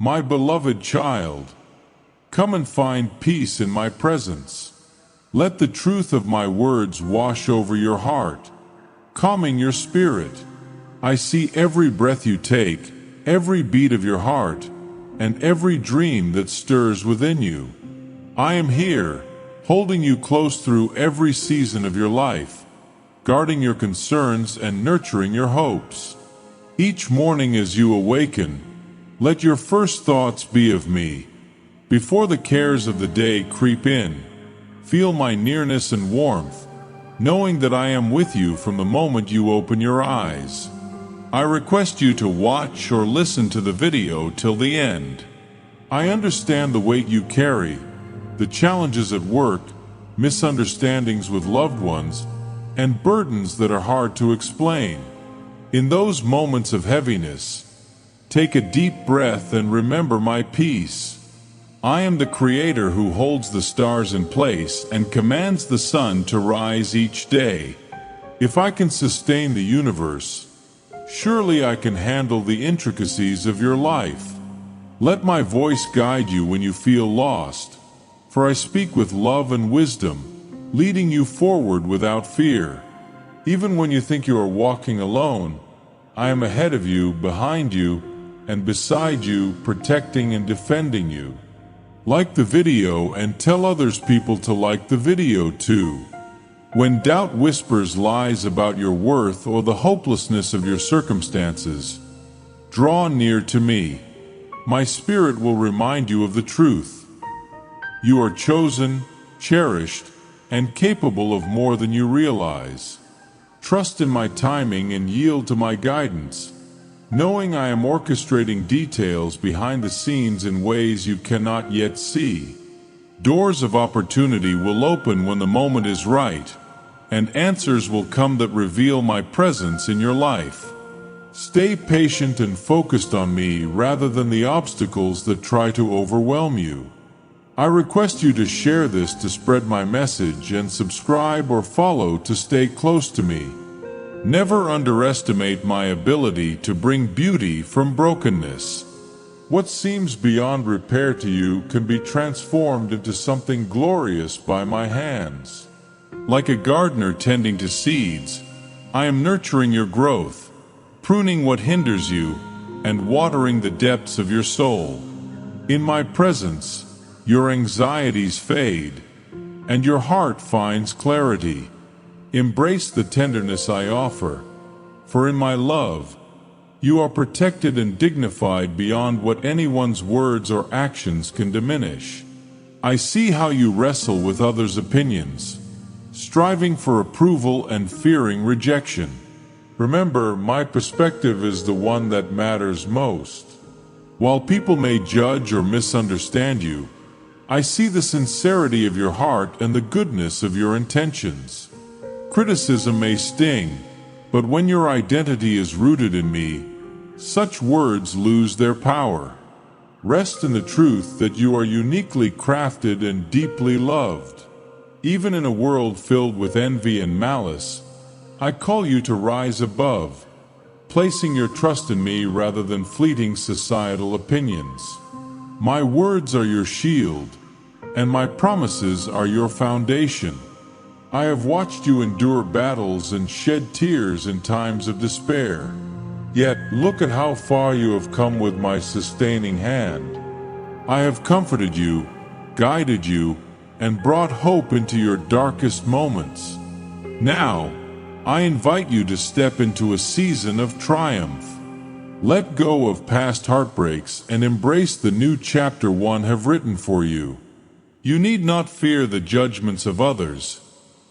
My beloved child, come and find peace in my presence. Let the truth of my words wash over your heart, calming your spirit. I see every breath you take, every beat of your heart, and every dream that stirs within you. I am here, holding you close through every season of your life, guarding your concerns and nurturing your hopes. Each morning as you awaken, let your first thoughts be of me. Before the cares of the day creep in, feel my nearness and warmth, knowing that I am with you from the moment you open your eyes. I request you to watch or listen to the video till the end. I understand the weight you carry, the challenges at work, misunderstandings with loved ones, and burdens that are hard to explain. In those moments of heaviness, take a deep breath and remember my peace. I am the Creator who holds the stars in place and commands the sun to rise each day. If I can sustain the universe, surely I can handle the intricacies of your life. Let my voice guide you when you feel lost, for I speak with love and wisdom, leading you forward without fear. Even when you think you are walking alone, I am ahead of you, behind you, and beside you, protecting and defending you. Like the video and tell others people to like the video too. When doubt whispers lies about your worth or the hopelessness of your circumstances, draw near to me. My spirit will remind you of the truth. You are chosen, cherished, and capable of more than you realize. Trust in my timing and yield to my guidance, knowing I am orchestrating details behind the scenes in ways you cannot yet see. Doors of opportunity will open when the moment is right, and answers will come that reveal my presence in your life. Stay patient and focused on me rather than the obstacles that try to overwhelm you. I request you to share this to spread my message and subscribe or follow to stay close to me. Never underestimate my ability to bring beauty from brokenness. What seems beyond repair to you can be transformed into something glorious by my hands. Like a gardener tending to seeds, I am nurturing your growth, pruning what hinders you, and watering the depths of your soul. In my presence, your anxieties fade, and your heart finds clarity. Embrace the tenderness I offer, for in my love, you are protected and dignified beyond what anyone's words or actions can diminish. I see how you wrestle with others' opinions, striving for approval and fearing rejection. Remember, my perspective is the one that matters most. While people may judge or misunderstand you, I see the sincerity of your heart and the goodness of your intentions. Criticism may sting, but when your identity is rooted in me, such words lose their power. Rest in the truth that you are uniquely crafted and deeply loved. Even in a world filled with envy and malice, I call you to rise above, placing your trust in me rather than fleeting societal opinions. My words are your shield, and my promises are your foundation. I have watched you endure battles and shed tears in times of despair. Yet look at how far you have come with my sustaining hand. I have comforted you, guided you, and brought hope into your darkest moments. Now, I invite you to step into a season of triumph. Let go of past heartbreaks and embrace the new chapter one have written for you. You need not fear the judgments of others,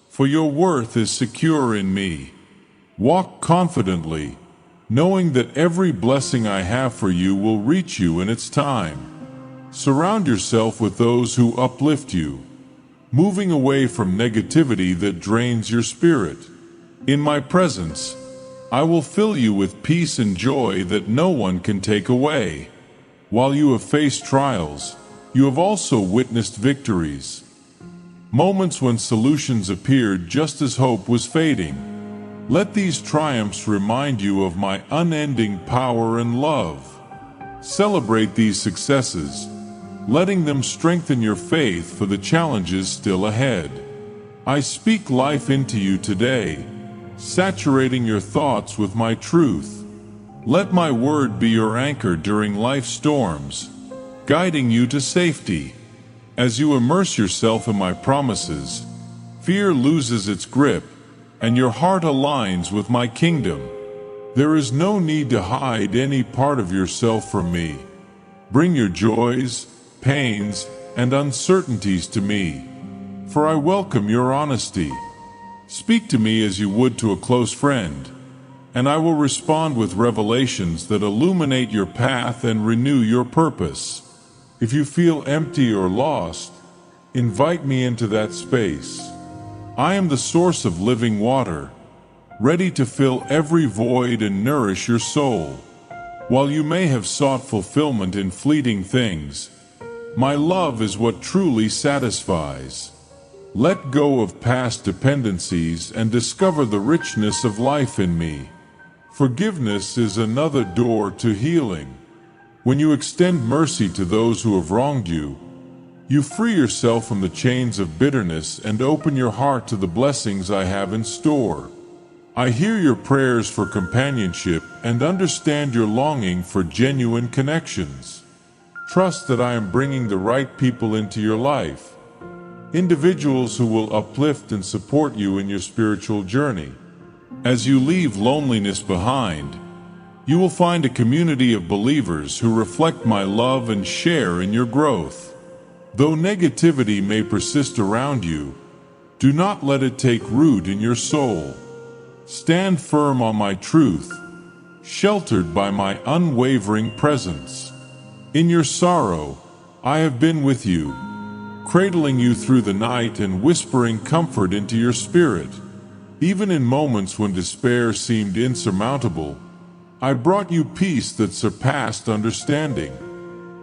for your worth is secure in me. Walk confidently, knowing that every blessing I have for you will reach you in its time. Surround yourself with those who uplift you, moving away from negativity that drains your spirit. In my presence, I will fill you with peace and joy that no one can take away. While you have faced trials, you have also witnessed victories. Moments when solutions appeared just as hope was fading. Let these triumphs remind you of my unending power and love. Celebrate these successes, letting them strengthen your faith for the challenges still ahead. I speak life into you today, saturating your thoughts with my truth. Let my word be your anchor during life's storms, guiding you to safety. As you immerse yourself in my promises, fear loses its grip, and your heart aligns with my kingdom. There is no need to hide any part of yourself from me. Bring your joys, pains, and uncertainties to me, for I welcome your honesty. Speak to me as you would to a close friend, and I will respond with revelations that illuminate your path and renew your purpose. If you feel empty or lost, invite me into that space. I am the source of living water, ready to fill every void and nourish your soul. While you may have sought fulfillment in fleeting things, my love is what truly satisfies. Let go of past dependencies and discover the richness of life in me. Forgiveness is another door to healing. When you extend mercy to those who have wronged you, you free yourself from the chains of bitterness and open your heart to the blessings I have in store. I hear your prayers for companionship and understand your longing for genuine connections. Trust that I am bringing the right people into your life, individuals who will uplift and support you in your spiritual journey. As you leave loneliness behind, you will find a community of believers who reflect my love and share in your growth. Though negativity may persist around you, do not let it take root in your soul. Stand firm on my truth, sheltered by my unwavering presence. In your sorrow, I have been with you, cradling you through the night and whispering comfort into your spirit. Even in moments when despair seemed insurmountable, I brought you peace that surpassed understanding.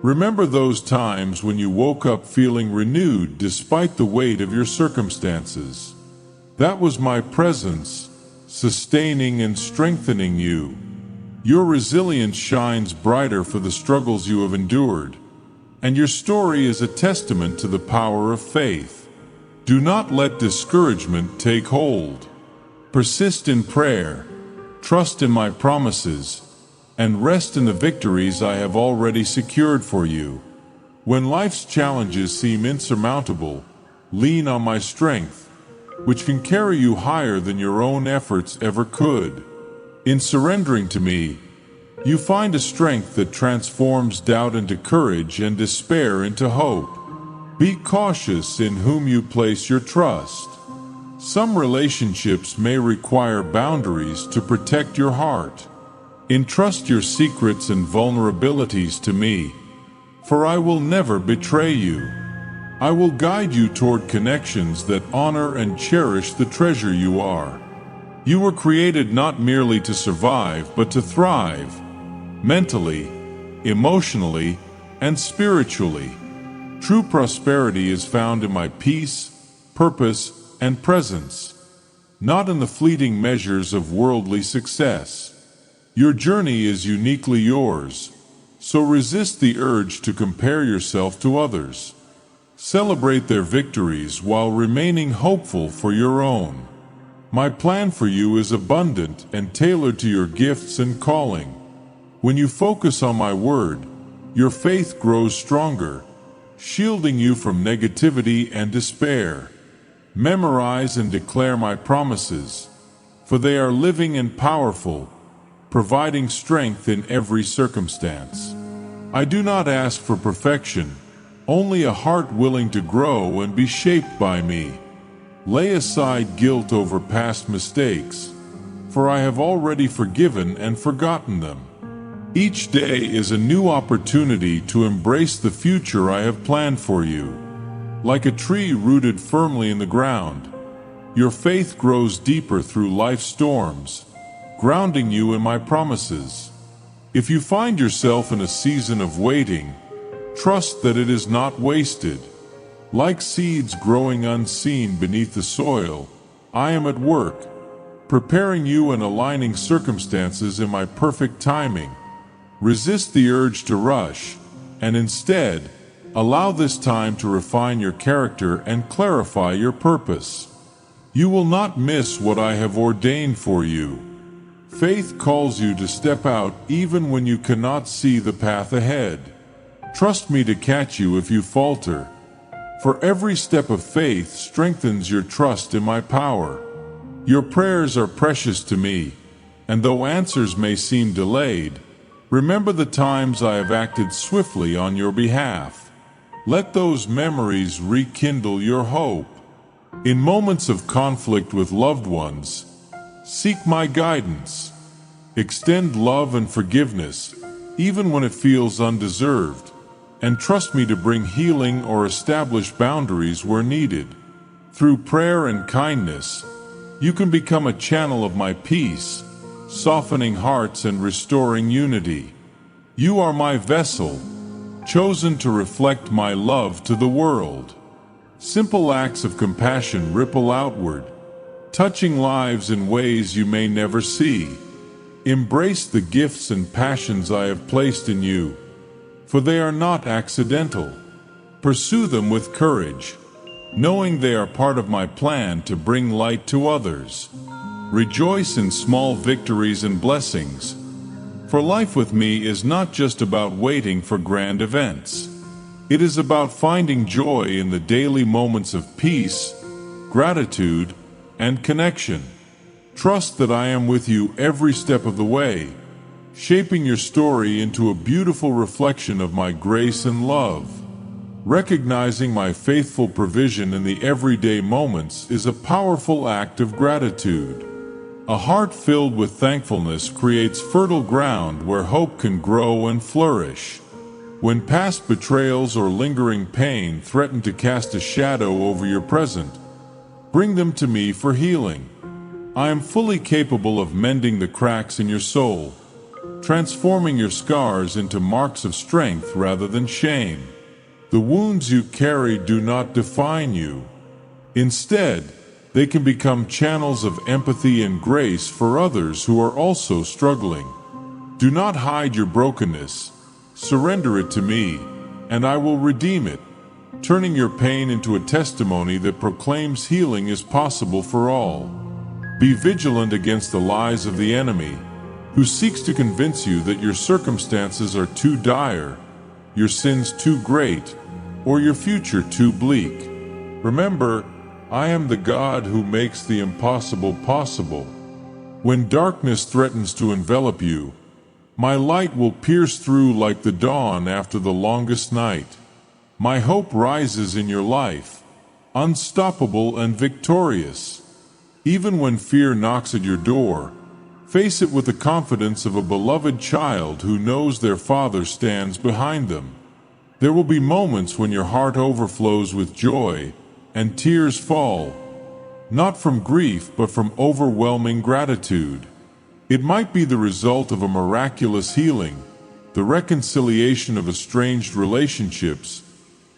Remember those times when you woke up feeling renewed despite the weight of your circumstances. That was my presence, sustaining and strengthening you. Your resilience shines brighter for the struggles you have endured, and your story is a testament to the power of faith. Do not let discouragement take hold. Persist in prayer, trust in my promises, and rest in the victories I have already secured for you. When life's challenges seem insurmountable, lean on my strength, which can carry you higher than your own efforts ever could. In surrendering to me, you find a strength that transforms doubt into courage and despair into hope. Be cautious in whom you place your trust. Some relationships may require boundaries to protect your heart. Entrust your secrets and vulnerabilities to me, for I will never betray you. I will guide you toward connections that honor and cherish the treasure you are. You were created not merely to survive, but to thrive, mentally, emotionally, and spiritually. True prosperity is found in my peace, purpose, and presence, not in the fleeting measures of worldly success. Your journey is uniquely yours, so resist the urge to compare yourself to others. Celebrate their victories while remaining hopeful for your own. My plan for you is abundant and tailored to your gifts and calling. When you focus on my word, your faith grows stronger, shielding you from negativity and despair. Memorize and declare my promises, for they are living and powerful, providing strength in every circumstance. I do not ask for perfection, only a heart willing to grow and be shaped by me. Lay aside guilt over past mistakes, for I have already forgiven and forgotten them. Each day is a new opportunity to embrace the future I have planned for you. Like a tree rooted firmly in the ground, your faith grows deeper through life's storms, grounding you in my promises. If you find yourself in a season of waiting, trust that it is not wasted. Like seeds growing unseen beneath the soil, I am at work, preparing you and aligning circumstances in my perfect timing. Resist the urge to rush, and instead, allow this time to refine your character and clarify your purpose. You will not miss what I have ordained for you. Faith calls you to step out even when you cannot see the path ahead. Trust me to catch you if you falter. For every step of faith strengthens your trust in my power. Your prayers are precious to me, and though answers may seem delayed, remember the times I have acted swiftly on your behalf. Let those memories rekindle your hope. In moments of conflict with loved ones, seek my guidance. Extend love and forgiveness, even when it feels undeserved, and trust me to bring healing or establish boundaries where needed. Through prayer and kindness, you can become a channel of my peace, softening hearts and restoring unity. You are my vessel, chosen to reflect my love to the world. Simple acts of compassion ripple outward, touching lives in ways you may never see. Embrace the gifts and passions I have placed in you, for they are not accidental. Pursue them with courage, knowing they are part of my plan to bring light to others. Rejoice in small victories and blessings, for life with me is not just about waiting for grand events. It is about finding joy in the daily moments of peace, gratitude, and connection. Trust that I am with you every step of the way, shaping your story into a beautiful reflection of my grace and love. Recognizing my faithful provision in the everyday moments is a powerful act of gratitude. A heart filled with thankfulness creates fertile ground where hope can grow and flourish. When past betrayals or lingering pain threaten to cast a shadow over your present, bring them to me for healing. I am fully capable of mending the cracks in your soul, transforming your scars into marks of strength rather than shame. The wounds you carry do not define you. Instead, they can become channels of empathy and grace for others who are also struggling. Do not hide your brokenness. Surrender it to me, and I will redeem it, turning your pain into a testimony that proclaims healing is possible for all. Be vigilant against the lies of the enemy, who seeks to convince you that your circumstances are too dire, your sins too great, or your future too bleak. Remember, I am the God who makes the impossible possible. When darkness threatens to envelop you, my light will pierce through like the dawn after the longest night. My hope rises in your life, unstoppable and victorious. Even when fear knocks at your door, face it with the confidence of a beloved child who knows their father stands behind them. There will be moments when your heart overflows with joy and tears fall, not from grief but from overwhelming gratitude. It might be the result of a miraculous healing, the reconciliation of estranged relationships,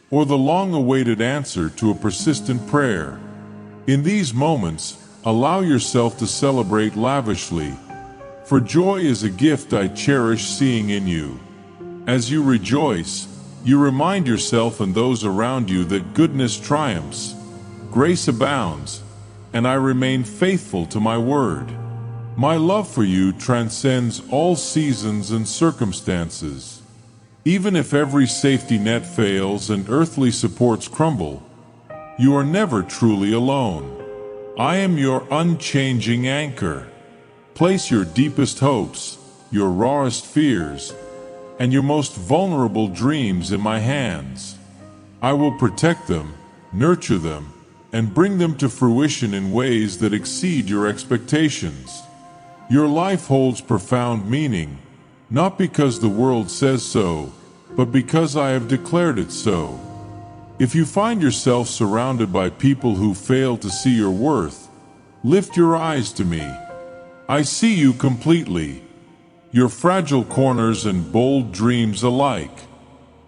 or the long-awaited answer to a persistent prayer. In these moments, allow yourself to celebrate lavishly, for joy is a gift I cherish seeing in you. As you rejoice, you remind yourself and those around you that goodness triumphs, grace abounds, and I remain faithful to my word. My love for you transcends all seasons and circumstances. Even if every safety net fails and earthly supports crumble, you are never truly alone. I am your unchanging anchor. Place your deepest hopes, your rawest fears, and your most vulnerable dreams in my hands. I will protect them, nurture them, and bring them to fruition in ways that exceed your expectations. Your life holds profound meaning, not because the world says so, but because I have declared it so. If you find yourself surrounded by people who fail to see your worth, lift your eyes to me. I see you completely, your fragile corners and bold dreams alike.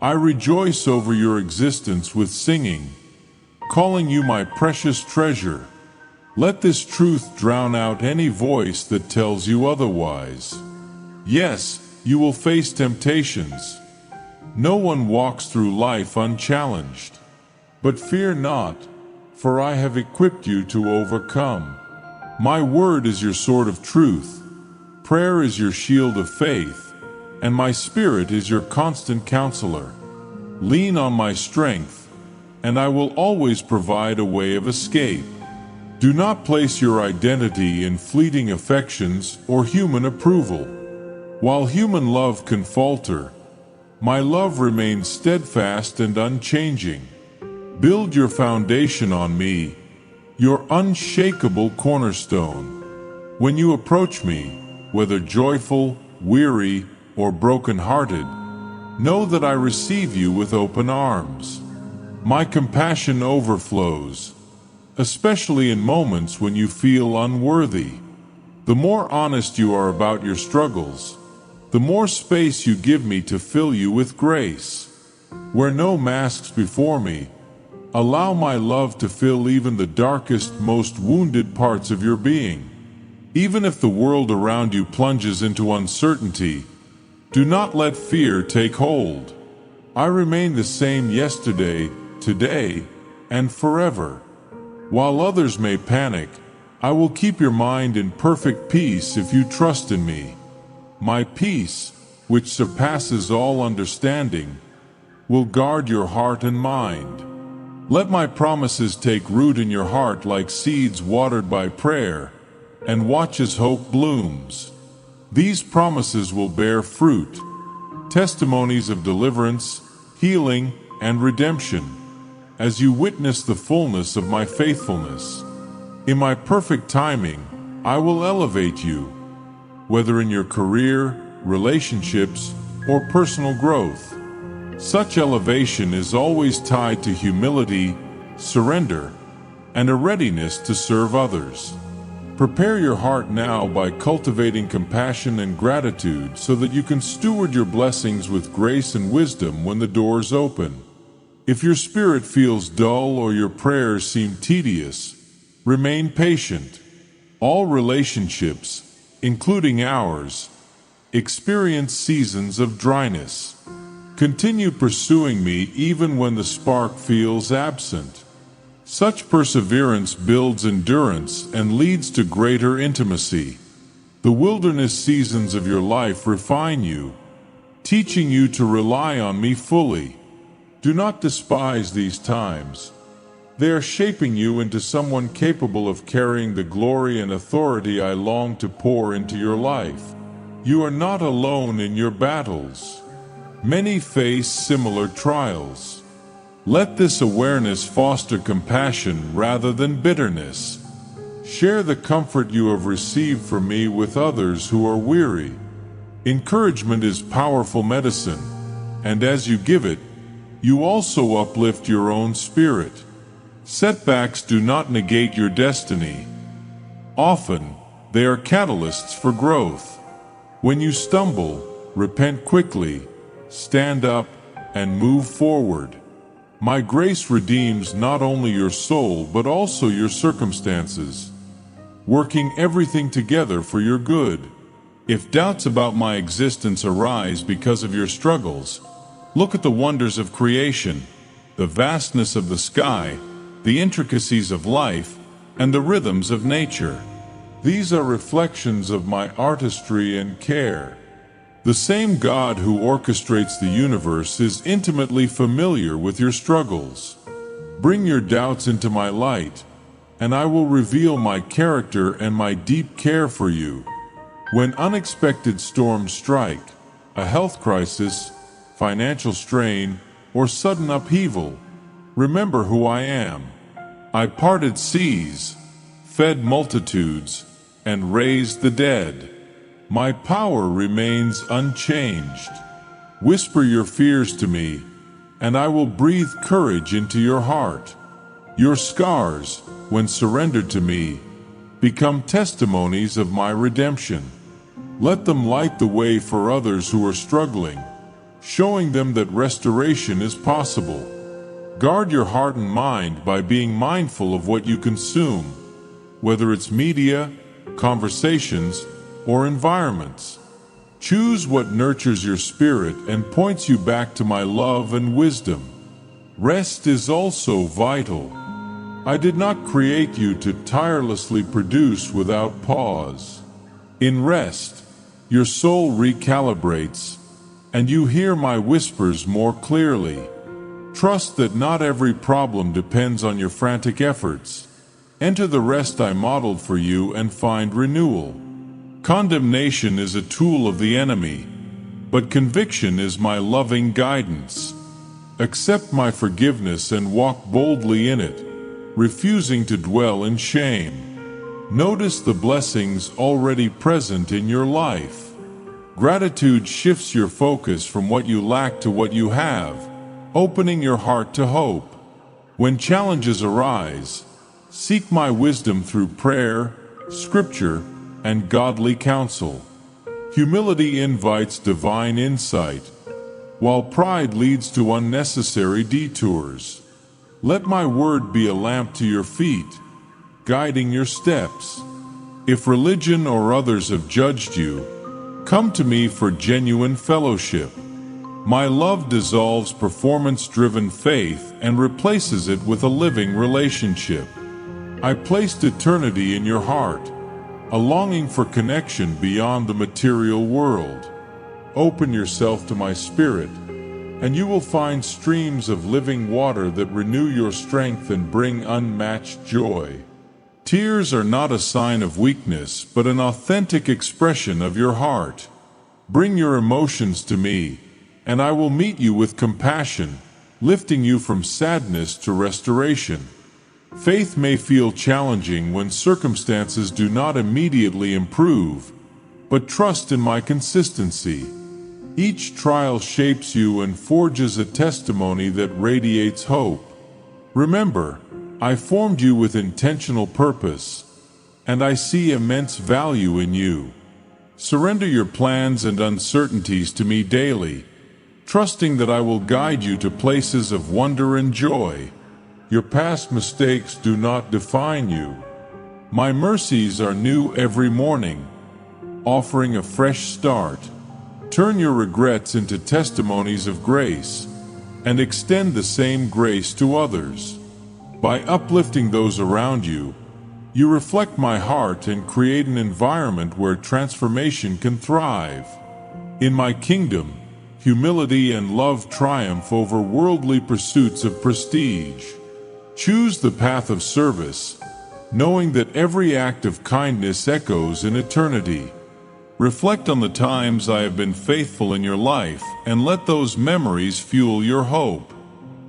I rejoice over your existence with singing, calling you my precious treasure. Let this truth drown out any voice that tells you otherwise. Yes, you will face temptations. No one walks through life unchallenged. But fear not, for I have equipped you to overcome. My word is your sword of truth, prayer is your shield of faith, and my spirit is your constant counselor. Lean on my strength, and I will always provide a way of escape. Do not place your identity in fleeting affections or human approval. While human love can falter, my love remains steadfast and unchanging. Build your foundation on me, your unshakable cornerstone. When you approach me, whether joyful, weary, or broken-hearted, know that I receive you with open arms. My compassion overflows, especially in moments when you feel unworthy. The more honest you are about your struggles, the more space you give me to fill you with grace. Wear no masks before me. Allow my love to fill even the darkest, most wounded parts of your being. Even if the world around you plunges into uncertainty, do not let fear take hold. I remain the same yesterday, today, and forever. While others may panic, I will keep your mind in perfect peace if you trust in me. My peace, which surpasses all understanding, will guard your heart and mind. Let my promises take root in your heart like seeds watered by prayer, and watch as hope blooms. These promises will bear fruit, testimonies of deliverance, healing, and redemption, as you witness the fullness of my faithfulness. In my perfect timing, I will elevate you, whether in your career, relationships, or personal growth. Such elevation is always tied to humility, surrender, and a readiness to serve others. Prepare your heart now by cultivating compassion and gratitude so that you can steward your blessings with grace and wisdom when the doors open. If your spirit feels dull or your prayers seem tedious, remain patient. All relationships, including ours, experience seasons of dryness. Continue pursuing me even when the spark feels absent. Such perseverance builds endurance and leads to greater intimacy. The wilderness seasons of your life refine you, teaching you to rely on me fully. Do not despise these times. They are shaping you into someone capable of carrying the glory and authority I long to pour into your life. You are not alone in your battles. Many face similar trials. Let this awareness foster compassion rather than bitterness. Share the comfort you have received from me with others who are weary. Encouragement is powerful medicine, and as you give it, you also uplift your own spirit. Setbacks do not negate your destiny. Often, they are catalysts for growth. When you stumble, repent quickly, stand up, and move forward. My grace redeems not only your soul but also your circumstances, working everything together for your good. If doubts about my existence arise because of your struggles, look at the wonders of creation, the vastness of the sky, the intricacies of life, and the rhythms of nature. These are reflections of my artistry and care. The same God who orchestrates the universe is intimately familiar with your struggles. Bring your doubts into my light, and I will reveal my character and my deep care for you. When unexpected storms strike, a health crisis, financial strain, or sudden upheaval, remember who I am. I parted seas, fed multitudes, and raised the dead. My power remains unchanged. Whisper your fears to me, and I will breathe courage into your heart. Your scars, when surrendered to me, become testimonies of my redemption. Let them light the way for others who are struggling, showing them that restoration is possible. Guard your heart and mind by being mindful of what you consume, whether it's media, conversations, or environments. Choose what nurtures your spirit and points you back to my love and wisdom. Rest is also vital. I did not create you to tirelessly produce without pause. In rest, your soul recalibrates, and you hear my whispers more clearly. Trust that not every problem depends on your frantic efforts. Enter the rest I modeled for you and find renewal. Condemnation is a tool of the enemy, but conviction is my loving guidance. Accept my forgiveness and walk boldly in it, refusing to dwell in shame. Notice the blessings already present in your life. Gratitude shifts your focus from what you lack to what you have, opening your heart to hope. When challenges arise, seek my wisdom through prayer, scripture, and godly counsel. Humility invites divine insight, while pride leads to unnecessary detours. Let my word be a lamp to your feet, guiding your steps. If religion or others have judged you, come to me for genuine fellowship. My love dissolves performance-driven faith and replaces it with a living relationship. I placed eternity in your heart, a longing for connection beyond the material world. Open yourself to my spirit, and you will find streams of living water that renew your strength and bring unmatched joy. Tears are not a sign of weakness, but an authentic expression of your heart. Bring your emotions to me, and I will meet you with compassion, lifting you from sadness to restoration. Faith may feel challenging when circumstances do not immediately improve, but trust in my consistency. Each trial shapes you and forges a testimony that radiates hope. Remember, I formed you with intentional purpose, and I see immense value in you. Surrender your plans and uncertainties to me daily, trusting that I will guide you to places of wonder and joy. Your past mistakes do not define you. My mercies are new every morning, offering a fresh start. Turn your regrets into testimonies of grace, and extend the same grace to others. By uplifting those around you, you reflect my heart and create an environment where transformation can thrive. In my kingdom, humility and love triumph over worldly pursuits of prestige. Choose the path of service, knowing that every act of kindness echoes in eternity. Reflect on the times I have been faithful in your life and let those memories fuel your hope.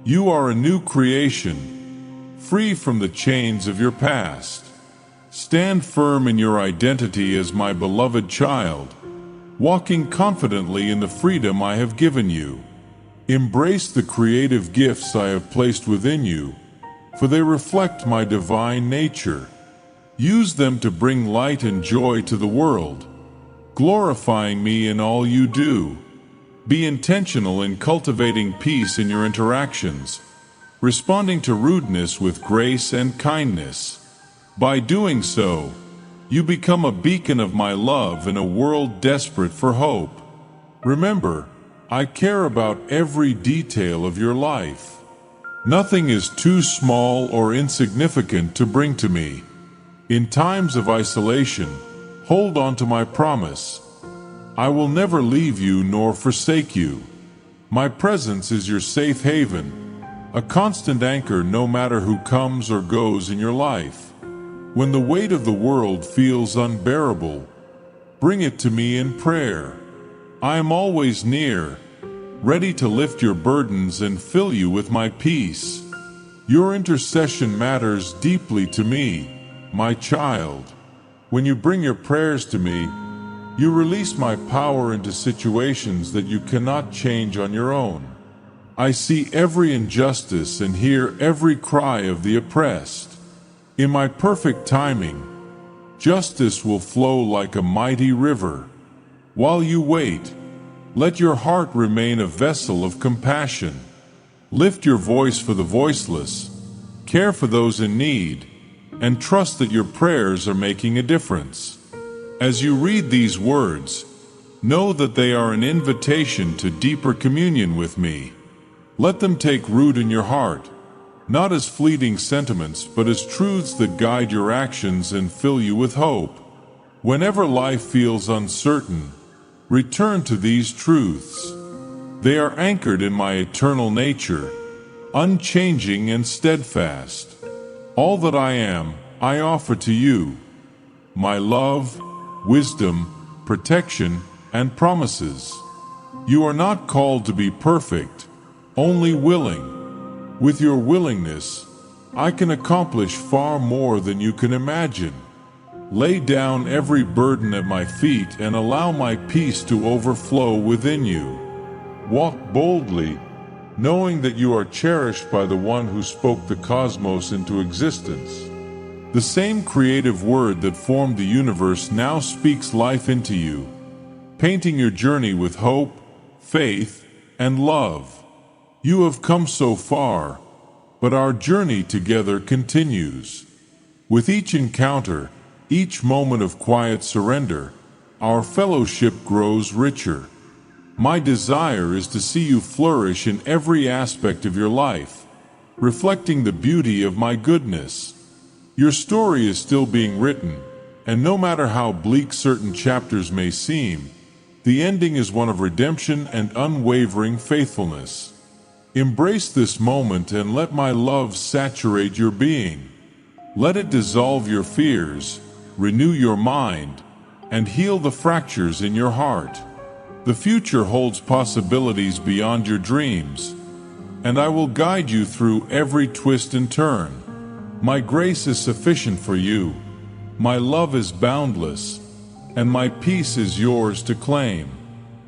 You are a new creation, free from the chains of your past. Stand firm in your identity as my beloved child, walking confidently in the freedom I have given you. Embrace the creative gifts I have placed within you, for they reflect my divine nature. Use them to bring light and joy to the world, glorifying me in all you do. Be intentional in cultivating peace in your interactions, responding to rudeness with grace and kindness. By doing so, you become a beacon of my love in a world desperate for hope. Remember, I care about every detail of your life. Nothing is too small or insignificant to bring to me. In times of isolation, hold on to my promise. I will never leave you nor forsake you. My presence is your safe haven, a constant anchor no matter who comes or goes in your life. When the weight of the world feels unbearable, bring it to me in prayer. I am always near, ready to lift your burdens and fill you with my peace. Your intercession matters deeply to me, my child. When you bring your prayers to me, you release my power into situations that you cannot change on your own. I see every injustice and hear every cry of the oppressed. In my perfect timing, justice will flow like a mighty river. While you wait, let your heart remain a vessel of compassion. Lift your voice for the voiceless, care for those in need, and trust that your prayers are making a difference. As you read these words, Know that they are an invitation to deeper communion with me. Let them take root in your heart, not as fleeting sentiments, but as truths that guide your actions and fill you with hope. Whenever life feels uncertain, return to these truths. They are anchored in my eternal nature, unchanging and steadfast. All that I am, I offer to you. My love, wisdom, protection, and promises. You are not called to be perfect, only willing. With your willingness, I can accomplish far more than you can imagine. Lay down every burden at my feet and allow my peace to overflow within you. Walk boldly, knowing that you are cherished by the one who spoke the cosmos into existence. The same creative word that formed the universe now speaks life into you, painting your journey with hope, faith, and love. You have come so far, but our journey together continues. With each encounter, each moment of quiet surrender, our fellowship grows richer. My desire is to see you flourish in every aspect of your life, reflecting the beauty of my goodness. Your story is still being written, and no matter how bleak certain chapters may seem, the ending is one of redemption and unwavering faithfulness. Embrace this moment and let my love saturate your being. Let it dissolve your fears, renew your mind, and heal the fractures in your heart. The future holds possibilities beyond your dreams, and I will guide you through every twist and turn. My grace is sufficient for you, my love is boundless, and my peace is yours to claim.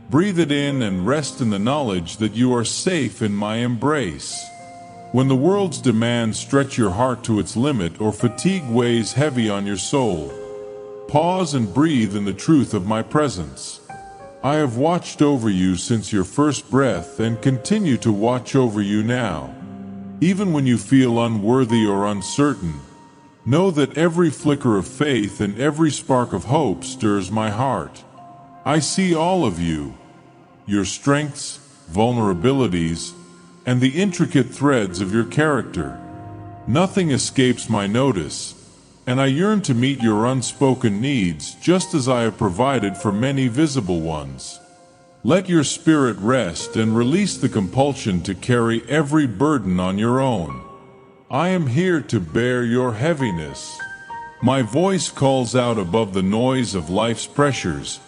Breathe it in and rest in the knowledge that you are safe in my embrace. When the world's demands stretch your heart to its limit or fatigue weighs heavy on your soul, pause and breathe in the truth of my presence. I have watched over you since your first breath and continue to watch over you now. Even when you feel unworthy or uncertain, know that every flicker of faith and every spark of hope stirs my heart. I see all of you, your strengths, vulnerabilities, and the intricate threads of your character. Nothing escapes my notice, and I yearn to meet your unspoken needs just as I have provided for many visible ones. Let your spirit rest and release the compulsion to carry every burden on your own. I am here to bear your heaviness. My voice calls out above the noise of life's pressures,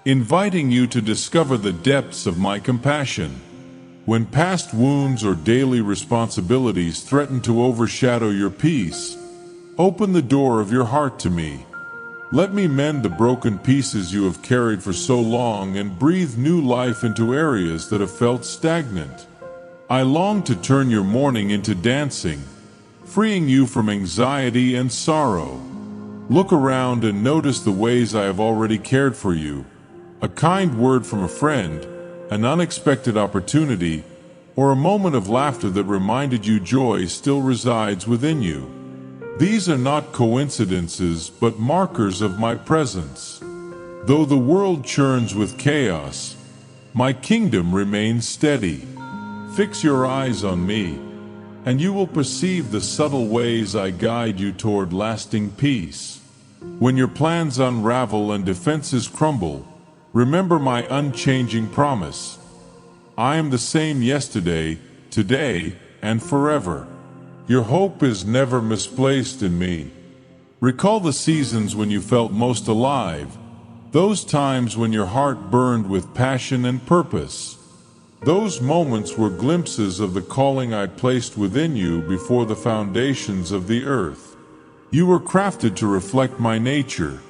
inviting you to discover the depths of my compassion. When past wounds or daily responsibilities threaten to overshadow your peace, open the door of your heart to me. Let me mend the broken pieces you have carried for so long and breathe new life into areas that have felt stagnant. I long to turn your mourning into dancing, freeing you from anxiety and sorrow. Look around and notice the ways I have already cared for you. A kind word from a friend, an unexpected opportunity, or a moment of laughter that reminded you joy still resides within you. These are not coincidences, but markers of my presence. Though the world churns with chaos, my kingdom remains steady. Fix your eyes on me, and you will perceive the subtle ways I guide you toward lasting peace. When your plans unravel and defenses crumble, remember my unchanging promise. I am the same yesterday, today, and forever. Your hope is never misplaced in me. Recall the seasons when you felt most alive, those times when your heart burned with passion and purpose. Those moments were glimpses of the calling I placed within you before the foundations of the earth. You were crafted to reflect my nature: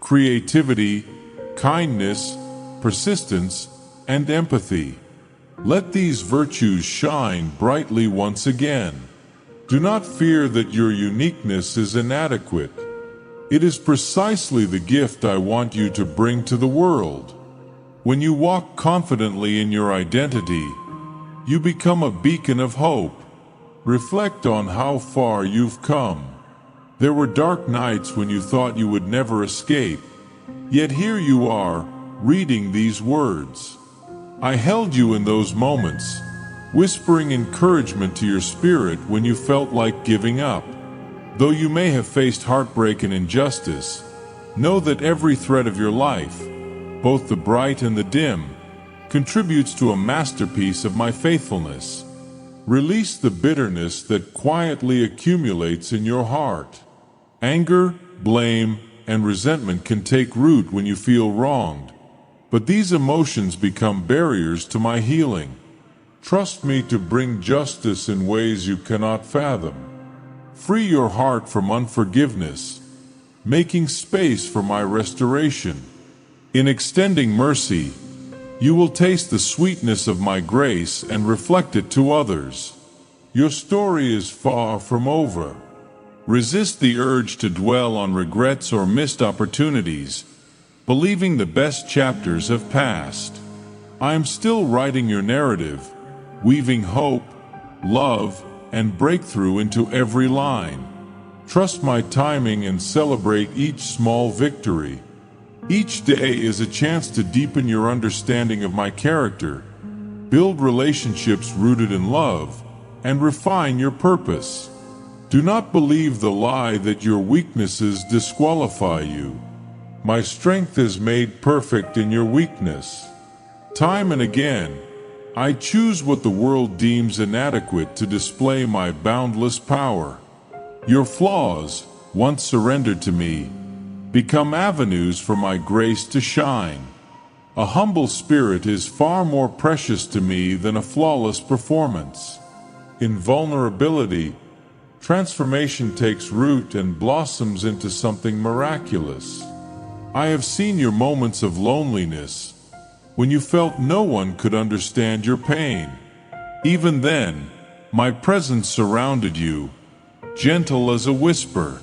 creativity, kindness, persistence, and empathy. Let these virtues shine brightly once again. Do not fear that your uniqueness is inadequate. It is precisely the gift I want you to bring to the world. When you walk confidently in your identity, you become a beacon of hope. Reflect on how far you've come. There were dark nights when you thought you would never escape, yet here you are, reading these words. I held you in those moments, whispering encouragement to your spirit when you felt like giving up. Though you may have faced heartbreak and injustice, know that every thread of your life, both the bright and the dim, contributes to a masterpiece of my faithfulness. Release the bitterness that quietly accumulates in your heart. Anger, blame, and resentment can take root when you feel wronged, but these emotions become barriers to my healing. Trust me to bring justice in ways you cannot fathom. Free your heart from unforgiveness, making space for my restoration. In extending mercy, you will taste the sweetness of my grace and reflect it to others. Your story is far from over. Resist the urge to dwell on regrets or missed opportunities, believing the best chapters have passed. I am still writing your narrative, weaving hope, love, and breakthrough into every line. Trust my timing and celebrate each small victory. Each day is a chance to deepen your understanding of my character, build relationships rooted in love, and refine your purpose. Do not believe the lie that your weaknesses disqualify you. My strength is made perfect in your weakness. Time and again, I choose what the world deems inadequate to display my boundless power. Your flaws, once surrendered to me, become avenues for my grace to shine. A humble spirit is far more precious to me than a flawless performance. In vulnerability, transformation takes root and blossoms into something miraculous. I have seen your moments of loneliness, when you felt no one could understand your pain. Even then, my presence surrounded you, gentle as a whisper.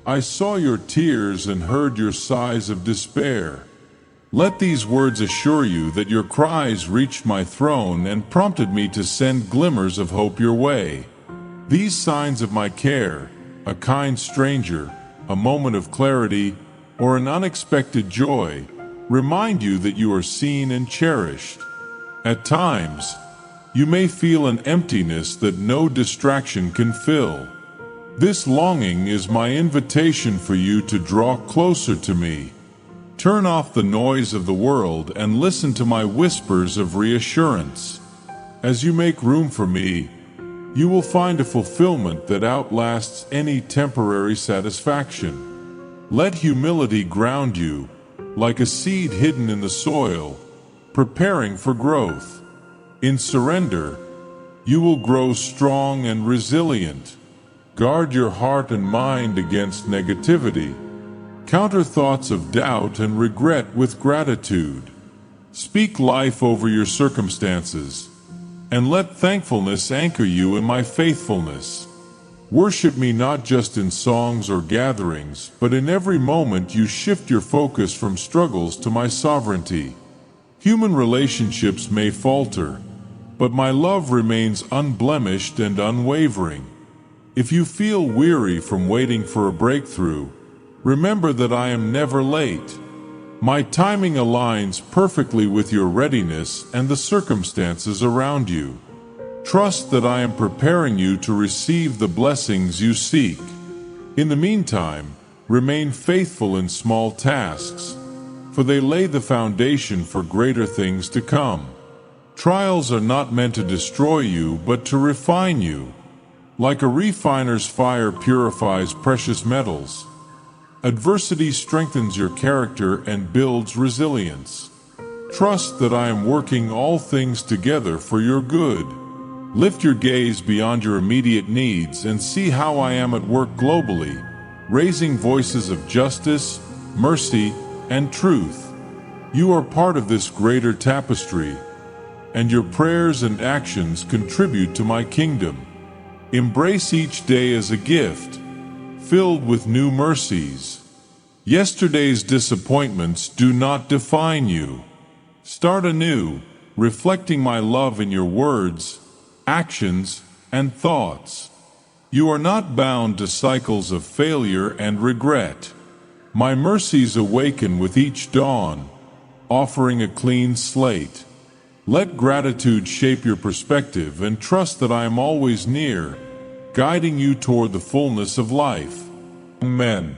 I saw your tears and heard your sighs of despair. Let these words assure you that your cries reached my throne and prompted me to send glimmers of hope your way. These signs of my care, a kind stranger, a moment of clarity, or an unexpected joy, remind you that you are seen and cherished. At times, you may feel an emptiness that no distraction can fill. This longing is my invitation for you to draw closer to me. Turn off the noise of the world and listen to my whispers of reassurance. As you make room for me, you will find a fulfillment that outlasts any temporary satisfaction. Let humility ground you, like a seed hidden in the soil, preparing for growth. In surrender, you will grow strong and resilient. Guard your heart and mind against negativity. Counter thoughts of doubt and regret with gratitude. Speak life over your circumstances, and let thankfulness anchor you in my faithfulness. Worship me not just in songs or gatherings, but in every moment you shift your focus from struggles to my sovereignty. Human relationships may falter, but my love remains unblemished and unwavering. If you feel weary from waiting for a breakthrough, remember that I am never late. My timing aligns perfectly with your readiness and the circumstances around you. Trust that I am preparing you to receive the blessings you seek. In the meantime, remain faithful in small tasks, for they lay the foundation for greater things to come. Trials are not meant to destroy you, but to refine you. Like a refiner's fire purifies precious metals, adversity strengthens your character and builds resilience. Trust that I am working all things together for your good. Lift your gaze beyond your immediate needs and see how I am at work globally, raising voices of justice, mercy, and truth. You are part of this greater tapestry, and your prayers and actions contribute to my kingdom. Embrace each day as a gift, filled with new mercies. Yesterday's disappointments do not define you. Start anew, reflecting my love in your words, actions, and thoughts. You are not bound to cycles of failure and regret. My mercies awaken with each dawn, offering a clean slate. Let gratitude shape your perspective and trust that I am always near, guiding you toward the fullness of life. Amen.